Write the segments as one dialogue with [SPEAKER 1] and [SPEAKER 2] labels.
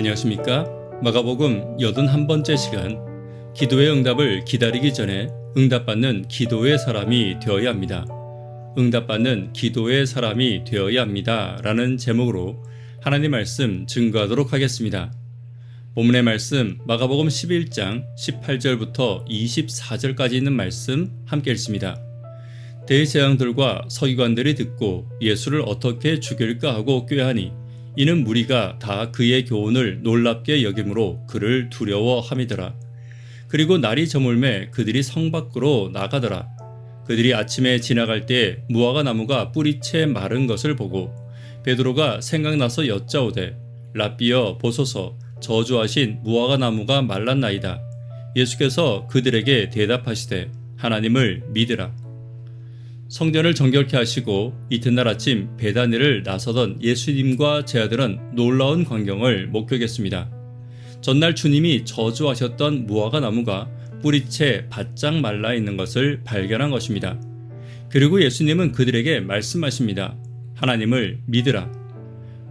[SPEAKER 1] 안녕하십니까? 마가복음 81번째 시간, 기도의 응답을 기다리기 전에 응답받는 기도의 사람이 되어야 합니다. 응답받는 기도의 사람이 되어야 합니다. 라는 제목으로 하나님 말씀 증거하도록 하겠습니다. 본문의 말씀 마가복음 11장 18절부터 24절까지 있는 말씀 함께 읽습니다. 대제사장들과 서기관들이 듣고 예수를 어떻게 죽일까 하고 꾀하니 이는 무리가 다 그의 교훈을 놀랍게 여김으로 그를 두려워함이더라. 그리고 날이 저물매 그들이 성 밖으로 나가더라. 그들이 아침에 지나갈 때 무화과 나무가 뿌리채 마른 것을 보고 베드로가 생각나서 여짜오되 랍비여 보소서 저주하신 무화과 나무가 말랐나이다. 예수께서 그들에게 대답하시되 하나님을 믿으라. 성전을 정결케 하시고 이튿날 아침 베다니를 나서던 예수님과 제 아들은 놀라운 광경을 목격했습니다. 전날 주님이 저주하셨던 무화과 나무가 뿌리채 바짝 말라 있는 것을 발견한 것입니다. 그리고 예수님은 그들에게 말씀하십니다. 하나님을 믿으라.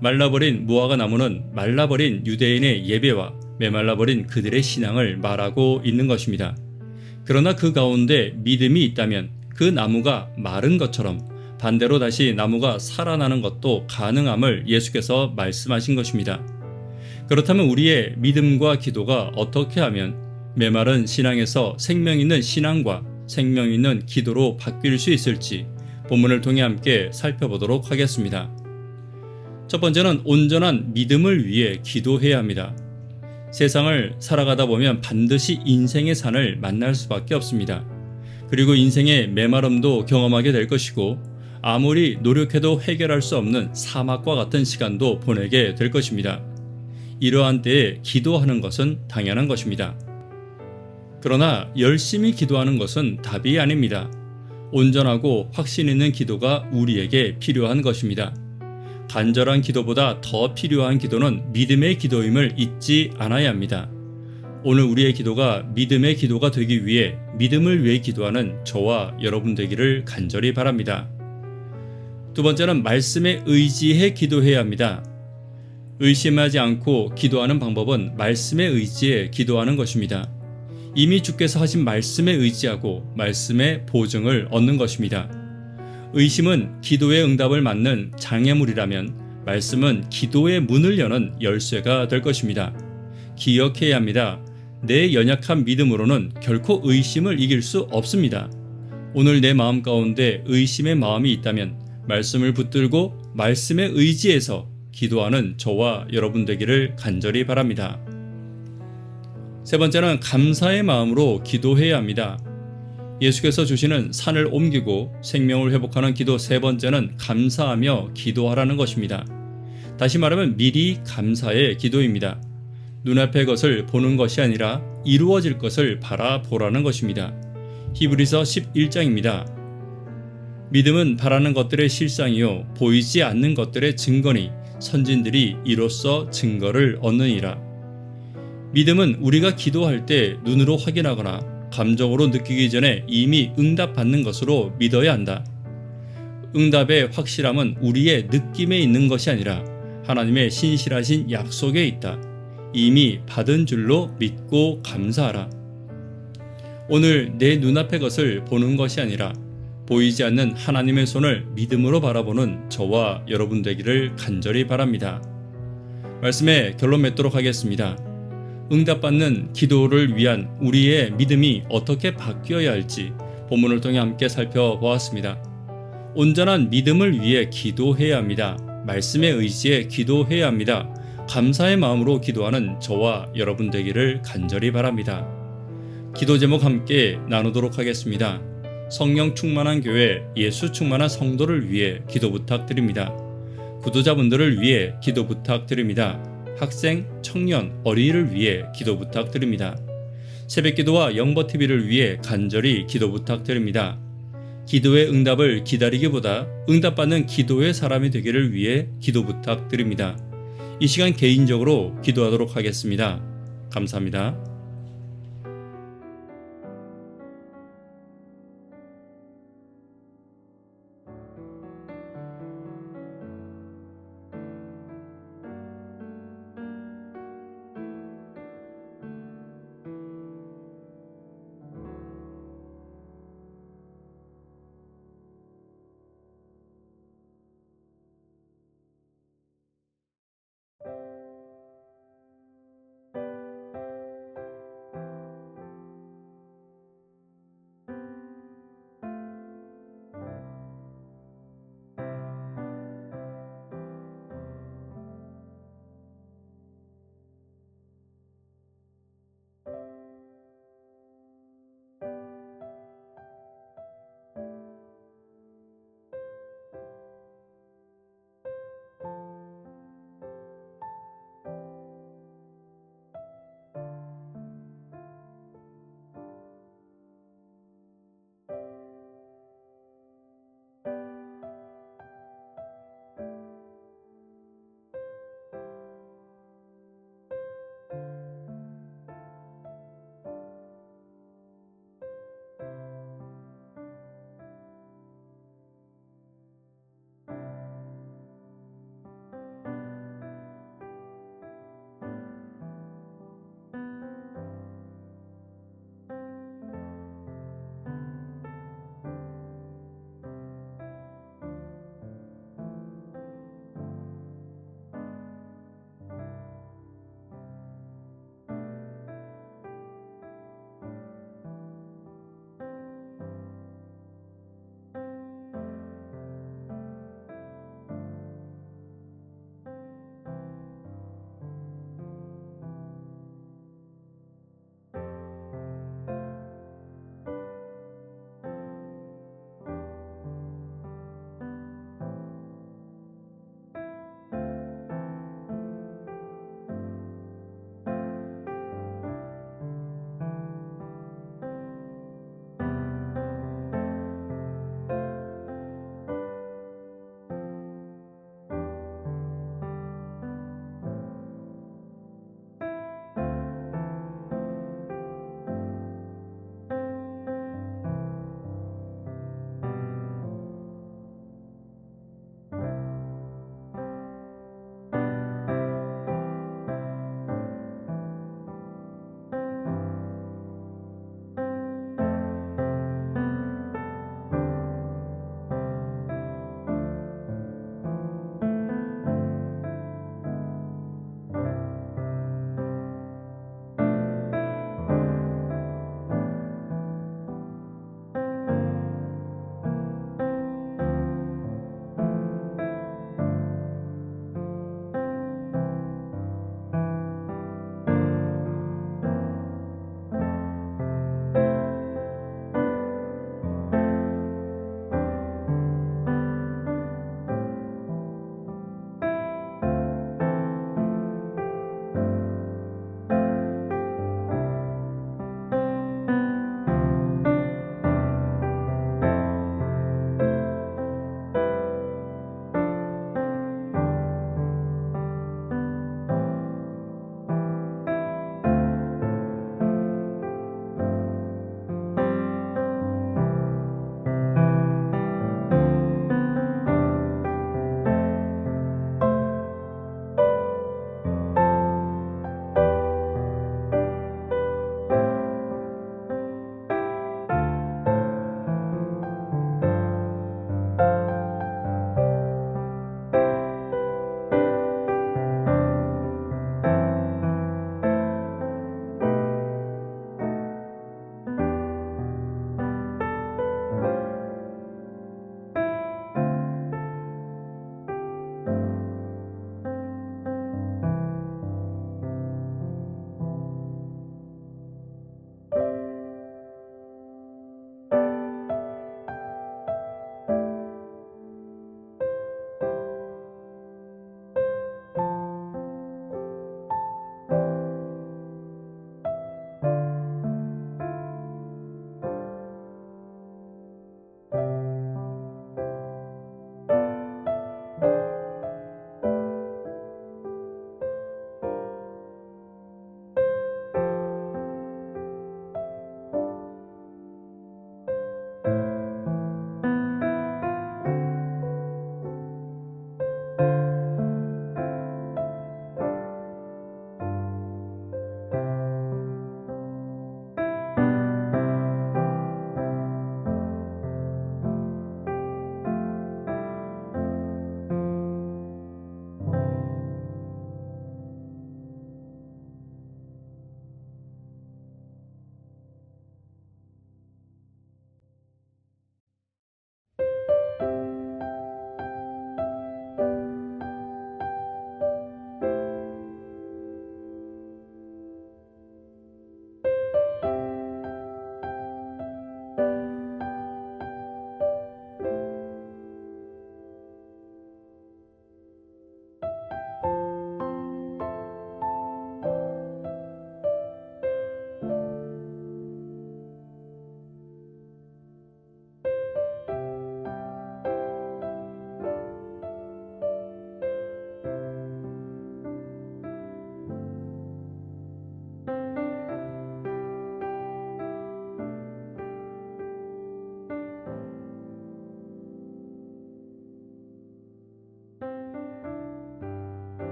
[SPEAKER 1] 말라버린 무화과 나무는 말라버린 유대인의 예배와 메말라버린 그들의 신앙을 말하고 있는 것입니다. 그러나 그 가운데 믿음이 있다면 그 나무가 마른 것처럼 반대로 다시 나무가 살아나는 것도 가능함을 예수께서 말씀하신 것입니다. 그렇다면 우리의 믿음과 기도가 어떻게 하면 메마른 신앙에서 생명 있는 신앙과 생명 있는 기도로 바뀔 수 있을지 본문을 통해 함께 살펴보도록 하겠습니다. 첫 번째는 온전한 믿음을 위해 기도해야 합니다. 세상을 살아가다 보면 반드시 인생의 산을 만날 수밖에 없습니다. 그리고 인생의 메마름도 경험하게 될 것이고 아무리 노력해도 해결할 수 없는 사막과 같은 시간도 보내게 될 것입니다. 이러한 때에 기도하는 것은 당연한 것입니다. 그러나 열심히 기도하는 것은 답이 아닙니다. 온전하고 확신 있는 기도가 우리에게 필요한 것입니다. 간절한 기도보다 더 필요한 기도는 믿음의 기도임을 잊지 않아야 합니다. 오늘 우리의 기도가 믿음의 기도가 되기 위해 믿음을 위해 기도하는 저와 여러분 되기를 간절히 바랍니다. 두 번째는 말씀에 의지해 기도해야 합니다. 의심하지 않고 기도하는 방법은 말씀에 의지해 기도하는 것입니다. 이미 주께서 하신 말씀에 의지하고 말씀의 보증을 얻는 것입니다. 의심은 기도의 응답을 막는 장애물이라면 말씀은 기도의 문을 여는 열쇠가 될 것입니다. 기억해야 합니다. 내 연약한 믿음으로는 결코 의심을 이길 수 없습니다. 오늘 내 마음 가운데 의심의 마음이 있다면 말씀을 붙들고 말씀에 의지해서 기도하는 저와 여러분 되기를 간절히 바랍니다. 세 번째는 감사의 마음으로 기도해야 합니다. 예수께서 주시는 산을 옮기고 생명을 회복하는 기도 세 번째는 감사하며 기도하라는 것입니다. 다시 말하면 미리 감사의 기도입니다. 눈앞의 것을 보는 것이 아니라 이루어질 것을 바라보라는 것입니다. 히브리서 11장입니다. 믿음은 바라는 것들의 실상이요 보이지 않는 것들의 증거니 선진들이 이로써 증거를 얻느니라. 믿음은 우리가 기도할 때 눈으로 확인하거나 감정으로 느끼기 전에 이미 응답받는 것으로 믿어야 한다. 응답의 확실함은 우리의 느낌에 있는 것이 아니라 하나님의 신실하신 약속에 있다. 이미 받은 줄로 믿고 감사하라. 오늘 내 눈앞의 것을 보는 것이 아니라 보이지 않는 하나님의 손을 믿음으로 바라보는 저와 여러분 되기를 간절히 바랍니다. 말씀에 결론 맺도록 하겠습니다. 응답받는 기도를 위한 우리의 믿음이 어떻게 바뀌어야 할지 본문을 통해 함께 살펴보았습니다. 온전한 믿음을 위해 기도해야 합니다. 말씀에 의지해 기도해야 합니다. 감사의 마음으로 기도하는 저와 여러분 되기를 간절히 바랍니다. 기도 제목 함께 나누도록 하겠습니다. 성령 충만한 교회, 예수 충만한 성도를 위해 기도 부탁드립니다. 구도자분들을 위해 기도 부탁드립니다. 학생, 청년, 어린이를 위해 기도 부탁드립니다. 새벽기도와 영버TV를 위해 간절히 기도 부탁드립니다. 기도의 응답을 기다리기보다 응답받는 기도의 사람이 되기를 위해 기도 부탁드립니다. 이 시간 개인적으로 기도하도록 하겠습니다. 감사합니다.